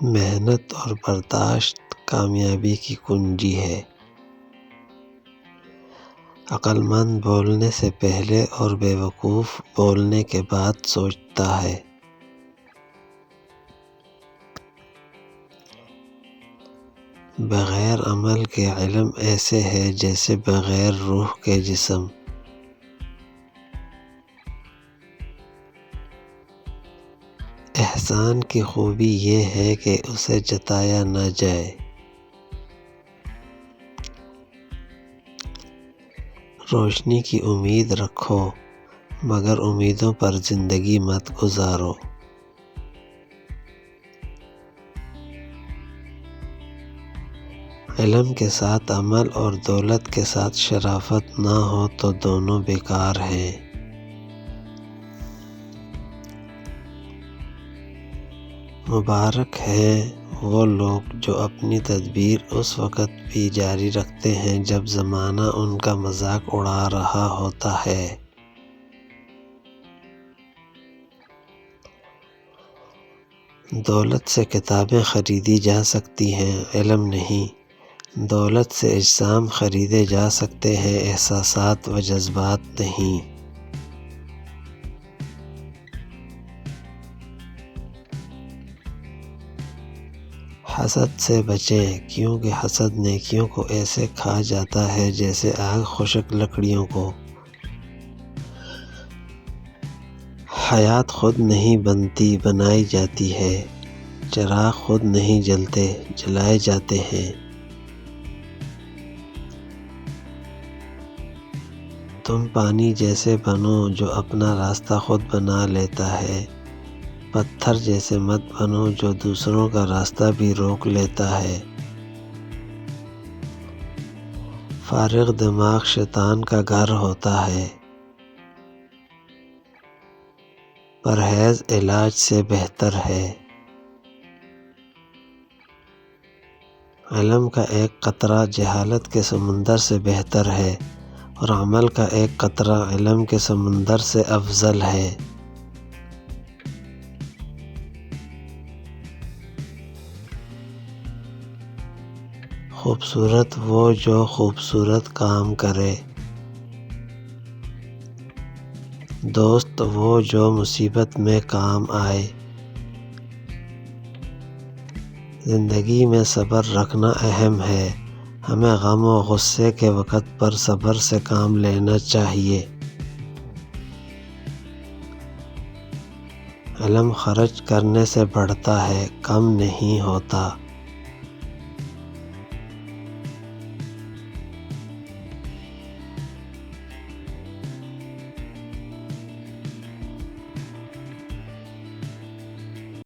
محنت اور برداشت کامیابی کی کنجی ہے۔ عقل مند بولنے سے پہلے اور بیوقوف بولنے کے بعد سوچتا ہے۔ بغیر عمل کے علم ایسے ہے جیسے بغیر روح کے جسم۔ احسان کی خوبی یہ ہے کہ اسے جتایا نہ جائے۔ روشنی کی امید رکھو مگر امیدوں پر زندگی مت گزارو۔ علم کے ساتھ عمل اور دولت کے ساتھ شرافت نہ ہو تو دونوں بیکار ہیں۔ مبارک ہیں وہ لوگ جو اپنی تدبیر اس وقت بھی جاری رکھتے ہیں جب زمانہ ان کا مذاق اڑا رہا ہوتا ہے۔ دولت سے کتابیں خریدی جا سکتی ہیں، علم نہیں۔ دولت سے اجسام خریدے جا سکتے ہیں، احساسات و جذبات نہیں۔ حسد سے بچیں کیونکہ حسد نیکیوں کو ایسے کھا جاتا ہے جیسے آگ خشک لکڑیوں کو۔ حیات خود نہیں بنتی بنائی جاتی ہے، چراغ خود نہیں جلتے جلائے جاتے ہیں۔ تم پانی جیسے بنو جو اپنا راستہ خود بنا لیتا ہے، پتھر جیسے مت بنو جو دوسروں کا راستہ بھی روک لیتا ہے۔ فارغ دماغ شیطان کا گھر ہوتا ہے، پرہیز علاج سے بہتر ہے۔ علم کا ایک قطرہ جہالت کے سمندر سے بہتر ہے اور عمل کا ایک قطرہ علم کے سمندر سے افضل ہے۔ خوبصورت وہ جو خوبصورت کام کرے، دوست وہ جو مصیبت میں کام آئے۔ زندگی میں صبر رکھنا اہم ہے، ہمیں غم و غصے کے وقت پر صبر سے کام لینا چاہیے۔ علم خرچ کرنے سے بڑھتا ہے، کم نہیں ہوتا۔